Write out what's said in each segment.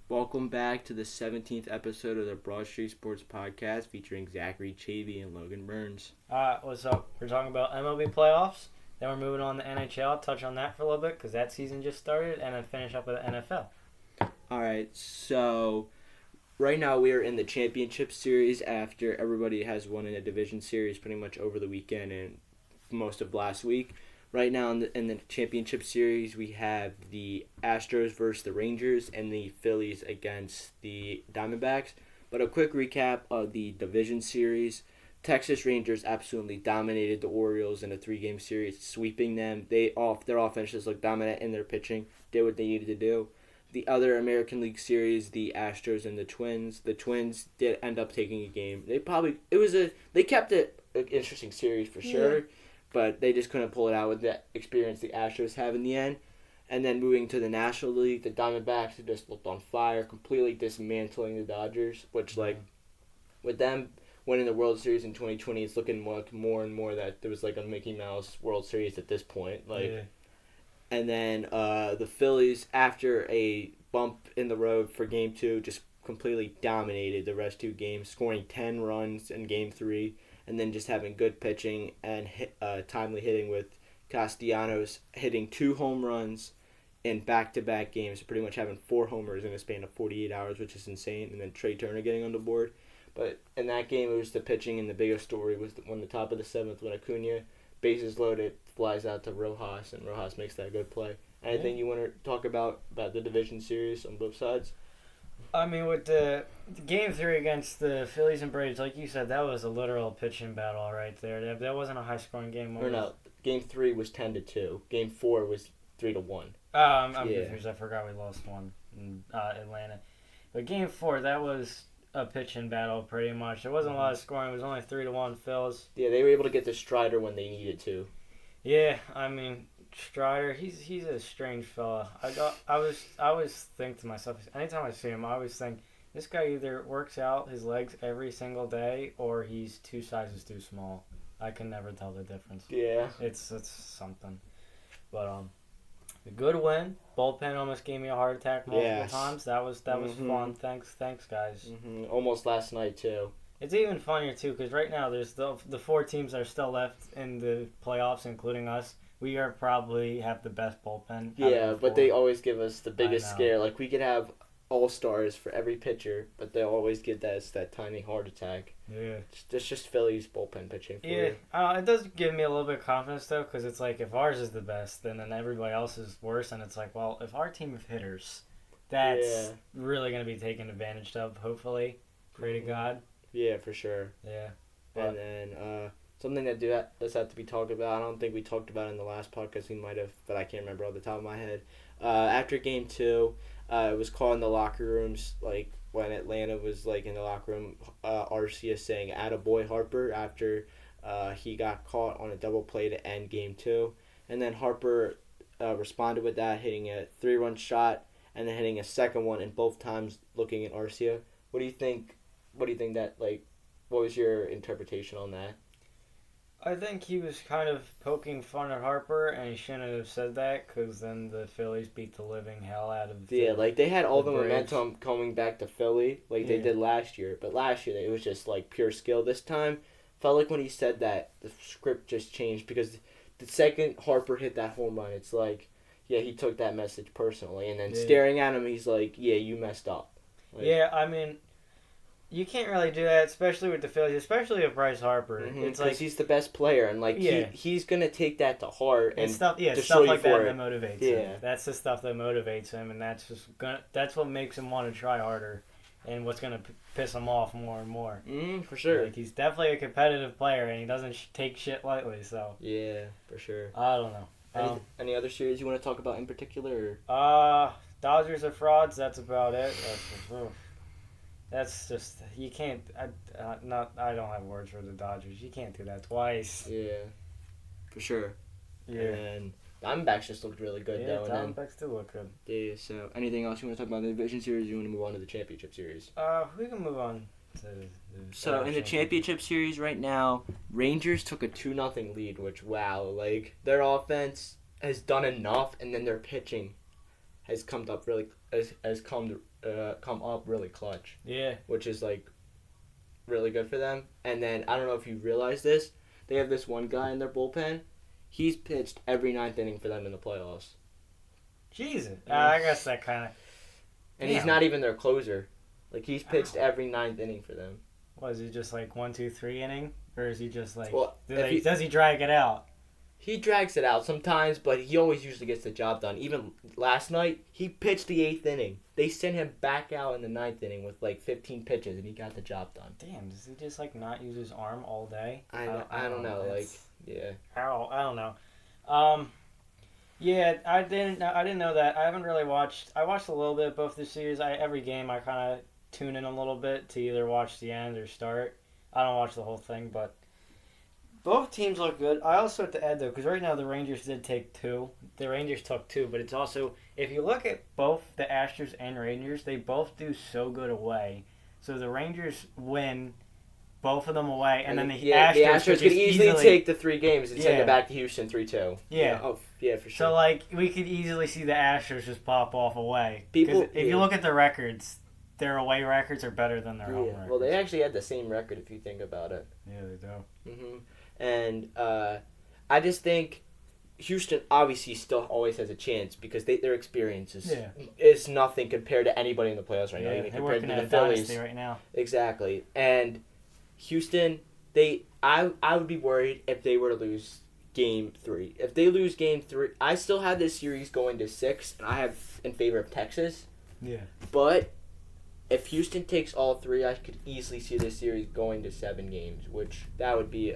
Welcome back to the 17th episode of the BroadStreet Sports Podcast featuring Zachary Chavey and Logan Burns. What's up? We're talking about MLB playoffs. Then we're moving on to NHL. Touch on that for a little bit because that season just started, and then finish up with the NFL. All right, so right now we are in the championship series after everybody has won in a division series pretty much over the weekend and most of last week. Right now in the championship series, we have the Astros versus the Rangers and the Phillies against the Diamondbacks. But a quick recap of the division series. Texas Rangers absolutely dominated the Orioles in a 3-game series, sweeping them. Their offense just looked dominant in their pitching, did what they needed to do. The other American League series, the Astros and the Twins. The Twins did end up taking a game. They kept it an interesting series for sure. Yeah. But they just couldn't pull it out with the experience the Astros have in the end. And then moving to the National League, the Diamondbacks just looked on fire, completely dismantling the Dodgers, which, with them winning the World Series in 2020, it's looking more and more that there was, a Mickey Mouse World Series at this point. And then the Phillies, after a bump in the road for Game 2, just completely dominated the rest 2 games, scoring 10 runs in Game 3. And then just having good pitching and timely hitting with Castellanos hitting 2 home runs in back-to-back games, pretty much having 4 homers in a span of 48 hours, which is insane, and then Trey Turner getting on the board. But in that game, it was the pitching, and the biggest story was when the top of the 7th, when Acuna, bases loaded, flies out to Rojas, and Rojas makes that good play. Anything you want to talk about the division series on both sides? I mean, with the Game 3 against the Phillies and Braves, like you said, that was a literal pitching battle right there. That wasn't a high-scoring game. Game 3 was 10-2. Game 4 was 3-1. I'm confused. I forgot we lost one in Atlanta. But Game 4, that was a pitching battle pretty much. There wasn't a lot of scoring. It was only 3-1 Phils. Yeah, they were able to get to Strider when they needed to. Yeah, I mean, Strider, he's a strange fella. I always think to myself, anytime I see him, I always think this guy either works out his legs every single day or he's 2 sizes too small. I can never tell the difference. Yeah, it's something. But a good win. Bullpen almost gave me a heart attack multiple times. That was fun. Thanks guys. Almost last night too. It's even funnier too because right now there's the 4 teams that are still left in the playoffs, including us. We probably have the best bullpen. Yeah, but they always give us the biggest scare. We could have all-stars for every pitcher, but they'll always give us that tiny heart attack. Yeah. It's just Phillies bullpen pitching for you. It does give me a little bit of confidence, though, because it's if ours is the best, then everybody else is worse, and it's well, if our team of hitters, that's really going to be taken advantage of, hopefully. Pray to God. Yeah, for sure. Yeah. And then something that does have to be talked about. I don't think we talked about it in the last podcast. We might have, but I can't remember off the top of my head. After Game 2, it was called in the locker rooms, when Atlanta was in the locker room, Arcia saying "attaboy Harper" after he got caught on a double play to end Game 2. And then Harper responded with that, hitting a 3-run shot and then hitting a second one, and both times looking at Arcia. What do you think that, what was your interpretation on that? I think he was kind of poking fun at Harper, and he shouldn't have said that, because then the Phillies beat the living hell out of they had all the momentum coming back to Philly, they did last year. But last year, it was just, pure skill. This time, felt like when he said that, the script just changed, because the second Harper hit that home run, it's he took that message personally. And then staring at him, he's you messed up. I mean, you can't really do that, especially with the Phillies, especially with Bryce Harper. It's because he's the best player, and he's gonna take that to heart and stuff like that motivates him. That's the stuff that motivates him, and that's what makes him want to try harder, and what's gonna piss him off more and more. For sure. He's definitely a competitive player, and he doesn't take shit lightly. So yeah, for sure. I don't know. Any other series you want to talk about in particular? Dodgers are frauds. That's about it. That's just, you can't, I don't have words for the Dodgers. You can't do that twice. Yeah, for sure. Yeah. And Diamondbacks just looked really good, though. Diamondbacks do look good. Yeah, so anything else you want to talk about in the division series, or you want to move on to the championship series? We can move on to So, in the championship series right now, Rangers took a 2-0 lead, which, wow, their offense has done enough, and then their pitching has come come up really clutch. Yeah. Which is like really good for them. And then I don't know if you realize this, they have this one guy in their bullpen. He's pitched every ninth inning for them in the playoffs. Jesus. I guess that kind of. And he's not even their closer. Like he's pitched every ninth inning for them. Was he just like 1, 2, 3 inning, or is he just like? Well, does he drag it out? He drags it out sometimes, but he always usually gets the job done. Even last night, he pitched the 8th inning. They sent him back out in the 9th inning with like 15 pitches, and he got the job done. Damn, does he just like not use his arm all day? I don't know. Like, yeah. I don't know. Yeah, I didn't know that. I haven't really watched. I watched a little bit of both the series. Every game I kind of tune in a little bit to either watch the end or start. I don't watch the whole thing, but both teams look good. I also have to add though, because right now the Rangers did take 2. The Rangers took 2, but it's also, if you look at both the Astros and Rangers, they both do so good away. So the Rangers win both of them away, and then the Astros could easily take the 3 games and send it back to Houston 3-2. Yeah. Oh, yeah, for sure. So, like, we could easily see the Astros just pop off away. If you look at the records, their away records are better than their home records. Well, they actually had the same record if you think about it. Yeah, they do. Mm-hmm. And I just think Houston obviously still always has a chance because their experience is nothing compared to anybody in the playoffs right now. Even they're compared working to at the a Phillies dynasty right now. Exactly. And Houston, I would be worried if they were to lose Game 3. If they lose Game 3, I still have this series going to 6, and I have in favor of Texas. Yeah. But if Houston takes all 3, I could easily see this series going to 7 games, which that would be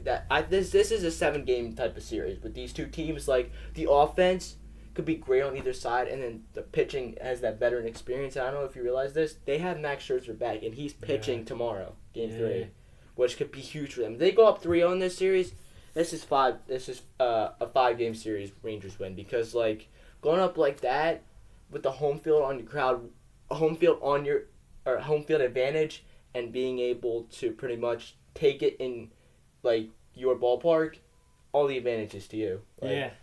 this is a 7-game type of series with these two teams. Like the offense could be great on either side, and then the pitching has that veteran experience. I don't know if you realize this. They have Max Scherzer back, and he's pitching tomorrow, Game 3, which could be huge for them. If they go up 3-0 in this series, this is a 5-game series Rangers win, because like going up like that with the home field on your crowd, home field advantage, and being able to pretty much take it in like your ballpark, all the advantages to you. Like,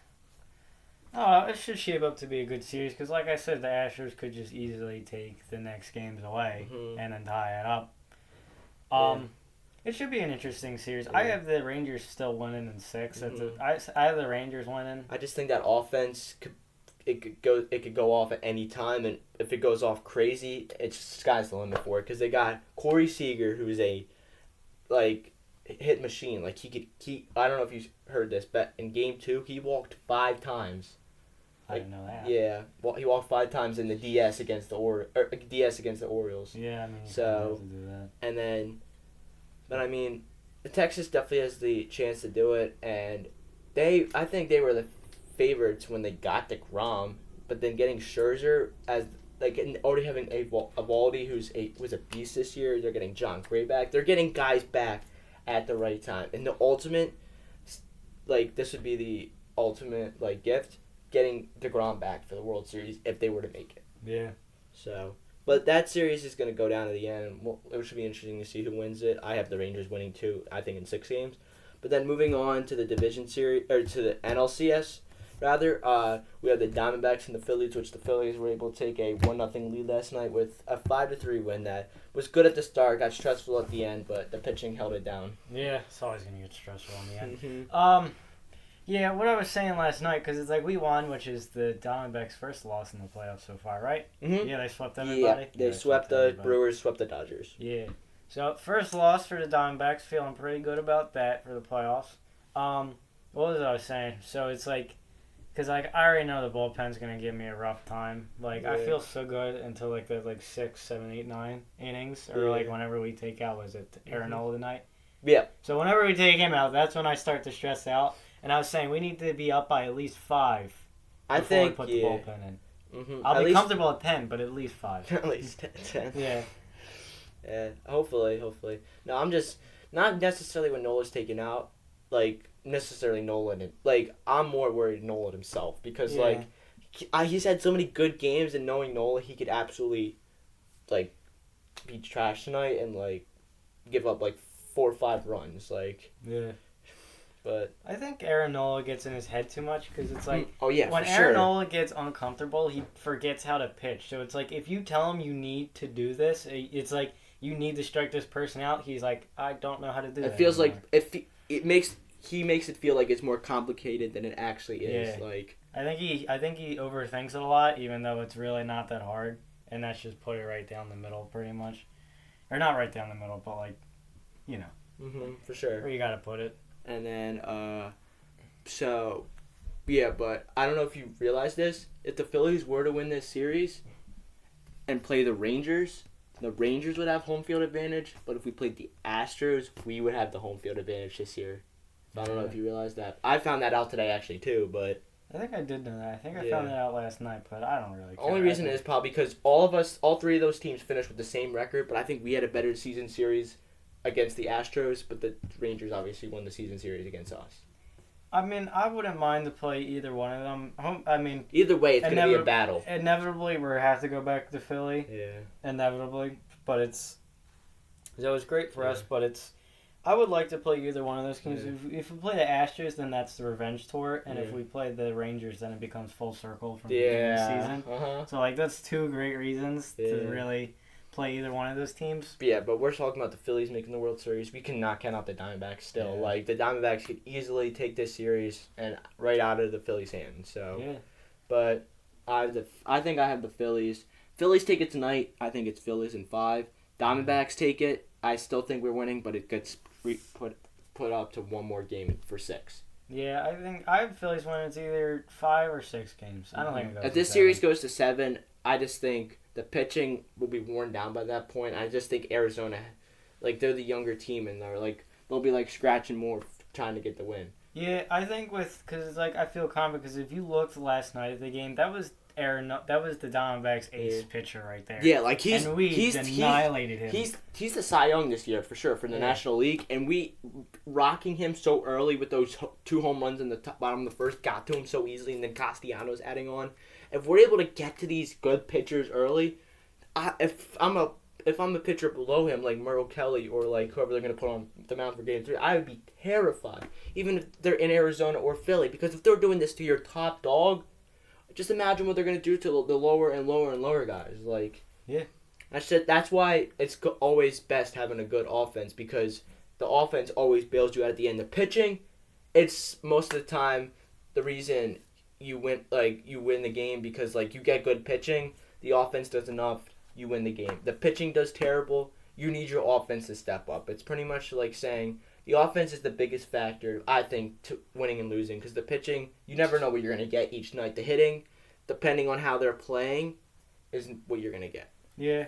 Oh, it should shape up to be a good series because, like I said, the Astros could just easily take the next games away and then tie it up. It should be an interesting series. I have the Rangers still winning in 6. I have the Rangers winning. I just think that offense could go off at any time, and if it goes off crazy, it's sky's the limit for it because they got Corey Seager, who's a hit machine. Like I don't know if you heard this, but in Game 2 he walked 5 times. I didn't know that. Yeah, well, he walked 5 times in the DS against the Orioles. Yeah, I mean, so to do that. And then, but I mean, Texas definitely has the chance to do it, and I think they were the favorites when they got DeGrom, but then getting Scherzer as and already having Eovaldi was a beast this year. They're getting John Gray back. They're getting guys back at the right time, and the ultimate, this would be the ultimate gift, getting DeGrom back for the World Series if they were to make it. Yeah. So, but that series is going to go down to the end, and it should be interesting to see who wins it. I have the Rangers winning 2, I think, in 6 games. But then moving on to the division series, or to the NLCS, rather, we have the Diamondbacks and the Phillies, which the Phillies were able to take a 1-0 lead last night with a 5-3 win that was good at the start, got stressful at the end, but the pitching held it down. Yeah, it's always going to get stressful in the end. Yeah, what I was saying last night, because it's we won, which is the Diamondbacks' first loss in the playoffs so far, right? Mm-hmm. Yeah, they swept everybody. Yeah, they swept the Brewers, swept the Dodgers. Yeah. So, first loss for the Diamondbacks, feeling pretty good about that for the playoffs. What was I saying? So, it's because I already know the bullpen's going to give me a rough time. I feel so good until the 6, 7, 8, 9 innings, or whenever we take out, was it Aaron Nola tonight? Yeah. So, whenever we take him out, that's when I start to stress out. And I was saying we need to be up by at least 5 before we put the bullpen in. Mm-hmm. I'll be comfortable at 10, but at least 5. At least 10. Yeah. Yeah, hopefully. No, I'm just not necessarily when Nola's taken out, necessarily Nolan. I'm more worried Nolan himself because he's had so many good games, and knowing Nola, he could absolutely be trash tonight and give up 4 or 5 runs. Yeah. But I think Aaron Nola gets in his head too much because it's like when for Aaron sure. Nola gets uncomfortable, he forgets how to pitch. So it's like if you tell him you need to do this, it's like you need to strike this person out. He's like, I don't know how to do that. It feels anymore. like he makes it feel like it's more complicated than it actually is. Yeah. Like I think he overthinks it a lot, even though it's really not that hard, and that's just put it right down the middle, pretty much, or not right down the middle, but like, you know, for sure. where you gotta put it. And then so yeah, but I don't know if you realize this. If the Phillies were to win this series and play the Rangers would have home field advantage. But if we played the Astros, we would have the home field advantage this year. I don't know if you realize that. I found that out today actually too, but I think I did know that. I think I found that out last night, but I don't really care. Only reason is probably because all three of those teams finished with the same record, but I think we had a better season series against the Astros, but the Rangers obviously won the season series against us. I mean, I wouldn't mind to play either one of them. I mean, either way, it's going to be a battle. Inevitably, we have to go back to Philly. Yeah. Inevitably, but it's great for us, but it's. I would like to play either one of those games. Yeah. If we play the Astros, then that's the revenge tour, and if we play the Rangers, then it becomes full circle from the beginning of the season. So, like, that's two great reasons to really play either one of those teams. Yeah, but we're talking about the Phillies making the World Series. We cannot count out the Diamondbacks still. Yeah. Like, the Diamondbacks could easily take this series and right out of the Phillies' hands. So, but I think I have the Phillies. Phillies take it tonight. I think it's Phillies in 5. Diamondbacks take it. I still think we're winning, but it gets put up to one more game for 6. Yeah, I think I have Phillies winning. It's either 5 or 6 games. I don't think it goes. If this series goes to 7, I just think the pitching will be worn down by that point. I just think Arizona, like, they're the younger team, and they'll be like scratching more trying to get the win. Yeah, I think because it's like I feel confident because if you looked last night at the game, that was the Diamondbacks ace pitcher right there. Yeah, like he's annihilated him. He's the Cy Young this year for sure for the National League, and we rocking him so early with those 2 home runs in the bottom of the first got to him so easily, and then Castellanos adding on. If we're able to get to these good pitchers early, if I'm a pitcher below him like Merrill Kelly or like whoever they're gonna put on the mound for Game 3, I would be terrified, even if they're in Arizona or Philly, because if they're doing this to your top dog. Just imagine what they're going to do to the lower and lower and lower guys. Like, that's why it's always best having a good offense, because the offense always bails you out at the end. The pitching, it's most of the time the reason you win the game, because like you get good pitching, the offense does enough, you win the game. The pitching does terrible, you need your offense to step up. It's pretty much like saying the offense is the biggest factor, I think, to winning and losing, because the pitching, you never know what you're going to get each night. The hitting, depending on how they're playing, is what you're going to get. Yeah.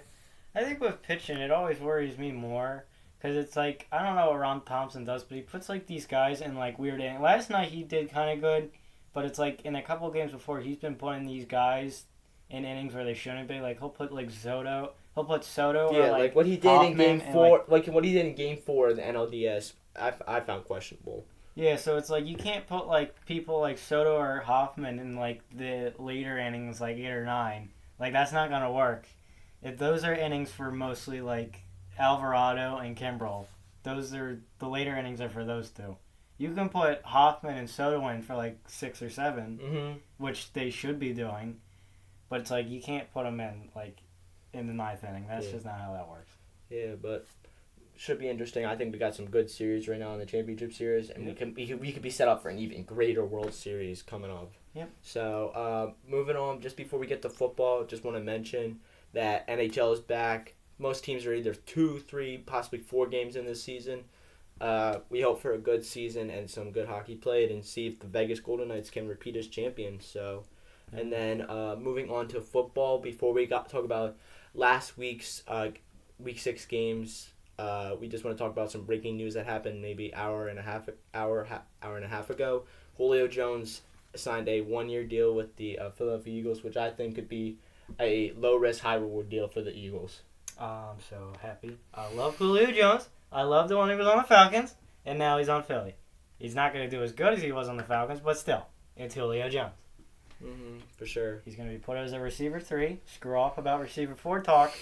I think with pitching, it always worries me more, because it's like, I don't know what Ron Thompson does, but he puts like these guys in like weird innings. Last night he did kind of good, but it's like in a couple of games before, he's been putting these guys in innings where they shouldn't be. Like he'll put like Soto. He'll put Soto. Yeah, or, like what he did Hoffman in Game 4. Like what he did in Game 4 of the NLDS, I found questionable. Yeah, so it's like you can't put like people like Soto or Hoffman in like the later innings, like 8 or 9. Like that's not gonna work. If those are innings for mostly like Alvarado and Kimbrel, those are the later innings are for those two. You can put Hoffman and Soto in for like 6 or 7, which they should be doing, but it's like you can't put them in like in the 9th inning. That's just not how that works. Yeah, but should be interesting. I think we got some good series right now in the championship series, and we could be set up for an even greater World Series coming up. Yep. So moving on, just before we get to football, just want to mention that NHL is back. Most teams are either 2, 3, possibly 4 games in this season. We hope for a good season and some good hockey played, and see if the Vegas Golden Knights can repeat as champions. So, and then moving on to football, before we talk about last week's Week 6 games. We just want to talk about some breaking news that happened maybe hour and a half ago. Julio Jones signed a 1-year deal with the Philadelphia Eagles, which I think could be a low-risk, high-reward deal for the Eagles. I'm so happy. I love Julio Jones. I love the one who was on the Falcons, and now he's on Philly. He's not going to do as good as he was on the Falcons, but still, it's Julio Jones. For sure. He's going to be put as a receiver 3. Screw off about receiver 4 talk.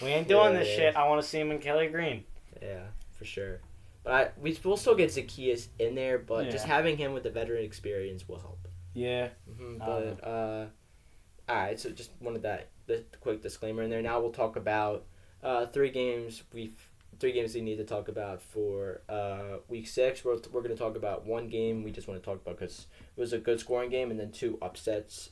We ain't doing this shit. I want to see him in Kelly Green. Yeah, for sure. But we'll still get Zacchaeus in there, but Yeah. just having him with the veteran experience will help. Yeah. But all right, so just wanted the quick disclaimer in there. Now we'll talk about 3 games we need to talk about for week 6. We're going to talk about 1 game we just want to talk about because it was a good scoring game, and then 2 upsets.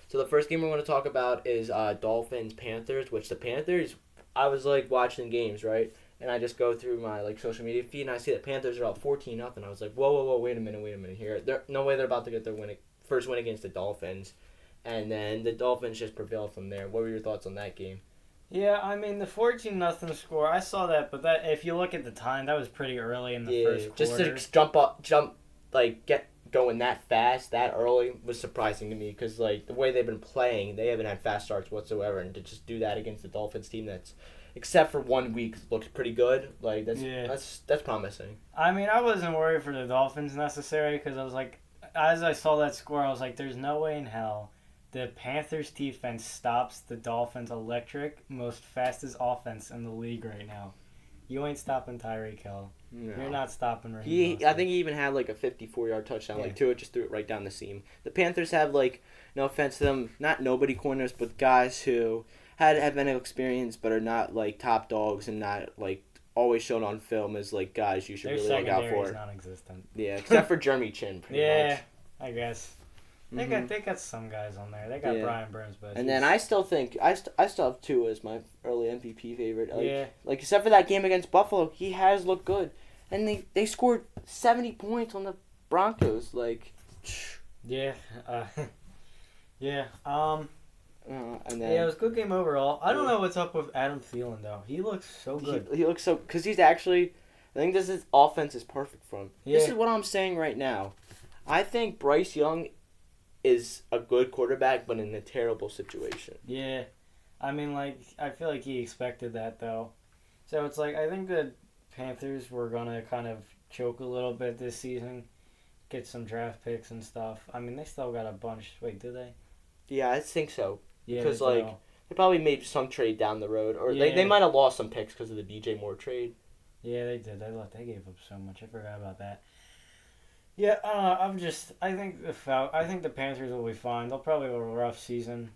So the first game we're going to talk about is Dolphins-Panthers, which the Panthers, I was like watching games, right? And I just go through my like social media feed and I see that Panthers are up 14-0. I was like, whoa, wait a minute here. No way they're about to get their first win against the Dolphins. And then the Dolphins just prevailed from there. What were your thoughts on that game? Yeah, I mean the 14-0 score. I saw that, but that if you look at the time, that was pretty early in the first quarter. Just to get going that fast, that early was surprising to me because like the way they've been playing, they haven't had fast starts whatsoever, and to just do that against the Dolphins team that's, except for 1 week, looked pretty good. Like that's promising. I mean, I wasn't worried for the Dolphins necessarily because I was like, as I saw that score, I was like, there's no way in hell the Panthers defense stops the Dolphins' electric, most fastest offense in the league right now. You ain't stopping Tyreek Hill. No. You're not stopping Raheem Mostert. I think he even had like a 54-yard touchdown. Yeah. Like Tua just threw it right down the seam. The Panthers have like, no offense to them, not nobody corners, but guys who have NFL experience but are not like top dogs and not like always shown on film as like guys you should really look out for. Their secondary is non-existent. Yeah, except for Jeremy Chin, pretty much. Yeah, I guess. They got some guys on there. They got Brian Burns, but then I still think I still have Tua as my early MVP favorite. Like except for that game against Buffalo, he has looked good, and they scored 70 points on the Broncos. Like, yeah. And then, it was a good game overall. I don't know what's up with Adam Thielen though. He looks so good. He looks so because he's actually. I think this offense is perfect for him. Yeah. This is what I'm saying right now. I think Bryce Young is a good quarterback, but in a terrible situation. Yeah. I mean, like, I feel like he expected that, though. So it's like, I think the Panthers were going to kind of choke a little bit this season, get some draft picks and stuff. I mean, they still got a bunch. Wait, do they? Yeah, I think so. Yeah, because, like, they probably made some trade down the road, or they might have lost some picks because of the DJ Moore trade. Yeah, they did. They gave up so much. I forgot about that. Yeah, I think the Panthers will be fine. They'll probably have a rough season.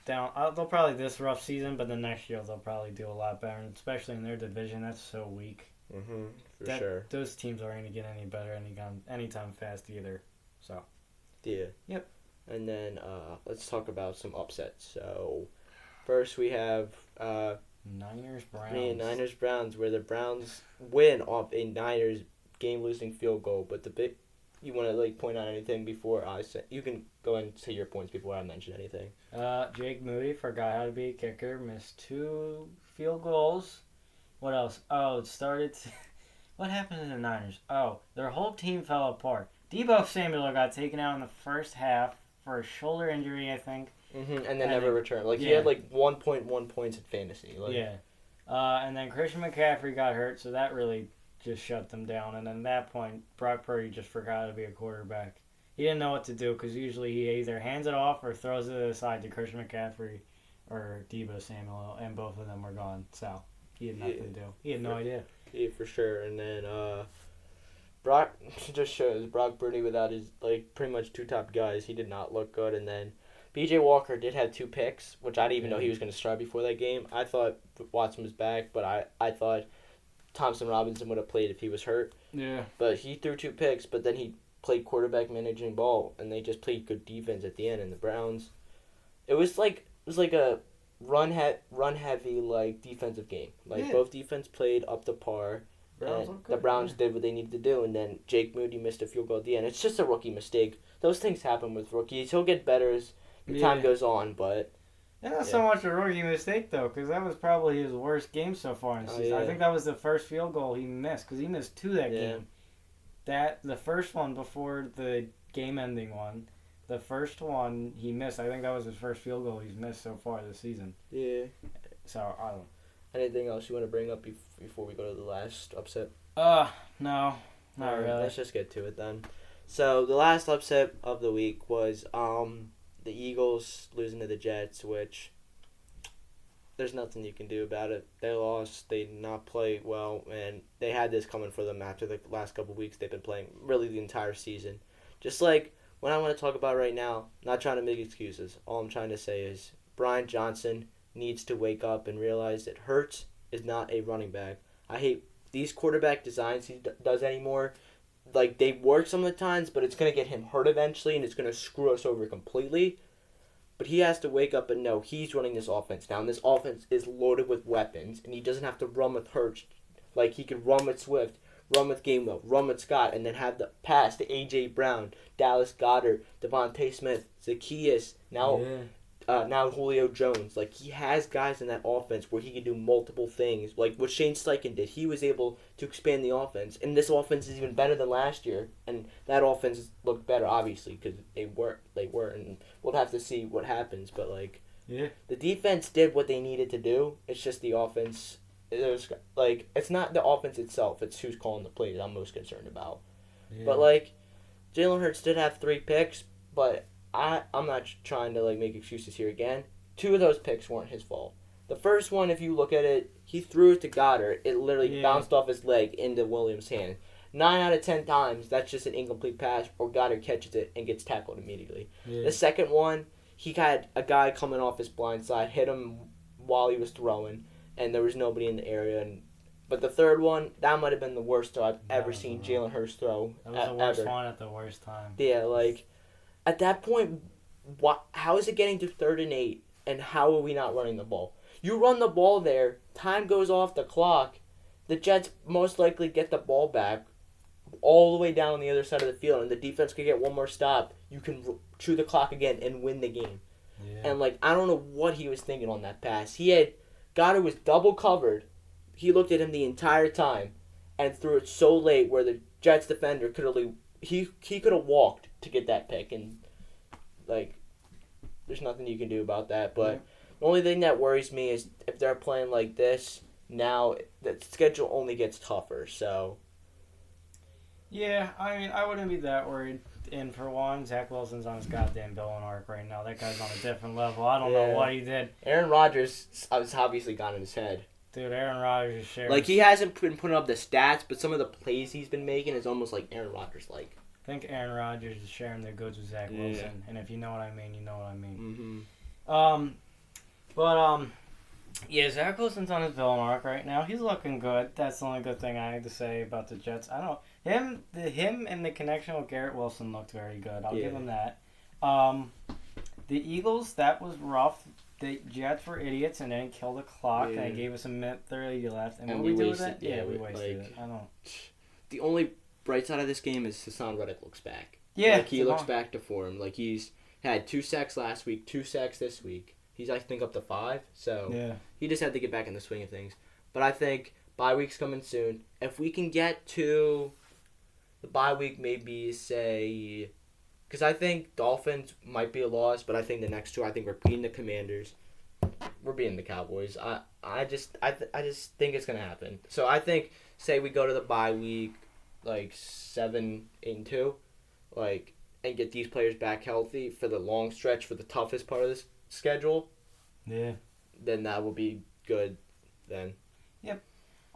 They'll probably this rough season, but the next year they'll probably do a lot better, especially in their division. That's so weak. For sure. Those teams aren't going to get any better anytime fast either. So. Yeah. Yep. And then let's talk about some upsets. So, first we have Niners-Browns, where the Browns win off a Niners game-losing field goal, but you want to like point out anything before I say? You can go into your points before I mention anything. Jake Moody forgot how to be a kicker. Missed 2 field goals. What else? Oh, it started. What happened to the Niners? Oh, their whole team fell apart. Deebo Samuel got taken out in the first half for a shoulder injury, I think. And then never returned. Like he had like 1.1 points in fantasy. Like. Yeah. And then Christian McCaffrey got hurt, so that really just shut them down. And then at that point, Brock Purdy just forgot to be a quarterback. He didn't know what to do because usually he either hands it off or throws it aside to Christian McCaffrey or Deebo Samuel, and both of them were gone. So he had nothing to do. He had no idea. Yeah, for sure. And then Brock just shows Brock Purdy without his like pretty much 2 top guys. He did not look good. And then B.J. Walker did have 2 picks, which I didn't even know he was going to start before that game. I thought Watson was back, but I thought Thompson Robinson would have played if he was hurt. Yeah. But he threw 2 picks, but then he played quarterback managing ball, and they just played good defense at the end. And the Browns, it was like a run heavy like defensive game. Like both defense played up to par. The Browns did what they needed to do, and then Jake Moody missed a field goal at the end. It's just a rookie mistake. Those things happen with rookies. He'll get better as the time goes on, but. Not so much a rookie mistake, though, because that was probably his worst game so far in the season. I think that was the first field goal he missed, because he missed 2 that game. The first one before the game-ending one, the first one he missed, I think that was his first field goal he's missed so far this season. Yeah. So, I don't know. Anything else you want to bring up before we go to the last upset? No, not really. Let's just get to it then. So, the last upset of the week was the Eagles losing to the Jets, which there's nothing you can do about it. They lost. They did not play well, and they had this coming for them after the last couple of weeks. They've been playing really the entire season. Just like what I want to talk about right now, not trying to make excuses. All I'm trying to say is Brian Johnson needs to wake up and realize that Hurts is not a running back. I hate these quarterback designs he does anymore. Like, they work some of the times, but it's going to get him hurt eventually, and it's going to screw us over completely. But he has to wake up and know he's running this offense now, and this offense is loaded with weapons, and he doesn't have to run with Hurts. Like, he could run with Swift, run with Gainwell, run with Scott, and then have the pass to A.J. Brown, Dallas Goedert, Devontae Smith, Zacchaeus, now Julio Jones. Like, he has guys in that offense where he can do multiple things. Like what Shane Steichen did. He was able to expand the offense. And this offense is even better than last year. And that offense looked better, obviously, because they were. And we'll have to see what happens. But, like, the defense did what they needed to do. It's just the offense. It's not the offense itself. It's who's calling the plays I'm most concerned about. Yeah. But, like, Jalen Hurts did have 3 picks, but I'm not trying to, like, make excuses here again. 2 of those picks weren't his fault. The first one, if you look at it, he threw it to Goddard. It literally bounced off his leg into Williams' hand. 9 out of 10 times, that's just an incomplete pass, or Goddard catches it and gets tackled immediately. Yeah. The second one, he had a guy coming off his blind side, hit him while he was throwing, and there was nobody in the area. But the third one, that might have been the worst throw I've ever seen Jalen Hurts throw. That was the worst one at the worst time. Yeah, like, at that point, how is it getting to 3rd and 8, and how are we not running the ball? You run the ball there, time goes off the clock, the Jets most likely get the ball back all the way down on the other side of the field, and the defense could get one more stop. You can chew the clock again and win the game. Yeah. And, like, I don't know what he was thinking on that pass. Goddard was double covered. He looked at him the entire time and threw it so late where the Jets defender could have walked to get that pick, and, like, there's nothing you can do about that. But the only thing that worries me is if they're playing like this now, the schedule only gets tougher. So yeah, I mean, I wouldn't be that worried. And for one, Zach Wilson's on his goddamn villain arc right now. That guy's on a different level. I don't know what he did. Aaron Rodgers has obviously gone in his head. Dude, Aaron Rodgers is sharing. Like, he hasn't been putting up the stats, but some of the plays he's been making is almost like Aaron Rodgers like. I think Aaron Rodgers is sharing their goods with Zach Wilson, and if you know what I mean, you know what I mean. Mm-hmm. Yeah, Zach Wilson's on his villain arc right now. He's looking good. That's the only good thing I had to say about the Jets. Him and the connection with Garrett Wilson looked very good. I'll give him that. The Eagles, that was rough. The Jets were idiots and didn't kill the clock, and they gave us a minute 30 left. And what we do with that? Yeah, we wasted it. I don't. The only bright side of this game is Hassan Reddick looks back. Yeah, like, he looks back to form. Like, he's had 2 sacks last week, 2 sacks this week. He's, I think, up to 5. So he just had to get back in the swing of things. But I think bye week's coming soon. If we can get to the bye week, maybe say, because I think Dolphins might be a loss, but I think the next 2, I think we're beating the Commanders. We're beating the Cowboys. I just think it's gonna happen. So I think, say we go to the bye week, like 7-2, like, and get these players back healthy for the long stretch, for the toughest part of this schedule. Yeah. Then that will be good. Then. Yep.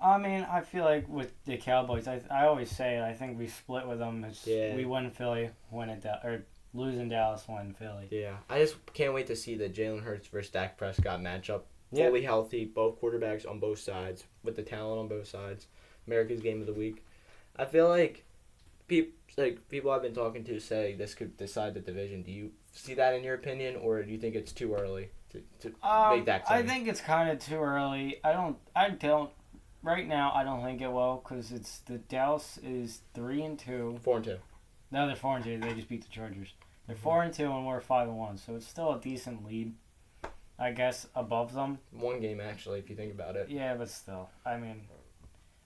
I mean, I feel like with the Cowboys, I always say it, I think we split with them. We win Philly, lose in Dallas, win Philly. Yeah. I just can't wait to see the Jalen Hurts versus Dak Prescott matchup. Fully healthy, both quarterbacks on both sides, with the talent on both sides. America's game of the week. I feel like people I've been talking to say this could decide the division. Do you see that in your opinion, or do you think it's too early to make that claim? I think it's kind of too early. I don't. Right now, I don't think it will, because the Dallas is 3-2. 4-2. No, they're 4-2. They just beat the Chargers. They're 4-2 and we're 5-1, so it's still a decent lead. I guess above them. 1 game actually, if you think about it. Yeah, but still, I mean,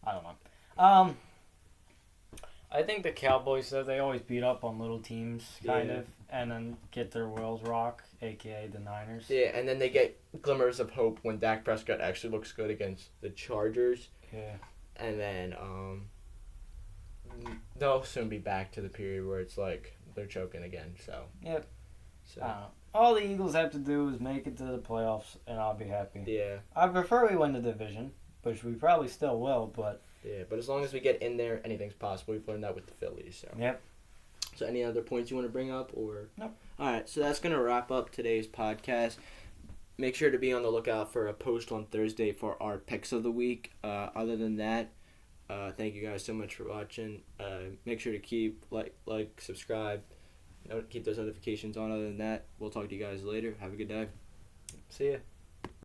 I don't know. I think the Cowboys, though, they always beat up on little teams, kind of, and then get their wheels rock, a.k.a. the Niners. Yeah, and then they get glimmers of hope when Dak Prescott actually looks good against the Chargers. Yeah. And then they'll soon be back to the period where it's like they're choking again. So. Yep. So. all the Eagles have to do is make it to the playoffs, and I'll be happy. Yeah. I prefer we win the division, which we probably still will, but... Yeah, but as long as we get in there, anything's possible. We've learned that with the Phillies. So. Yep. So any other points you want to bring up? Or Nope. All right, so that's going to wrap up today's podcast. Make sure to be on the lookout for a post on Thursday for our picks of the week. Other than that, thank you guys so much for watching. Make sure to keep like, subscribe, keep those notifications on. Other than that, we'll talk to you guys later. Have a good day. See ya.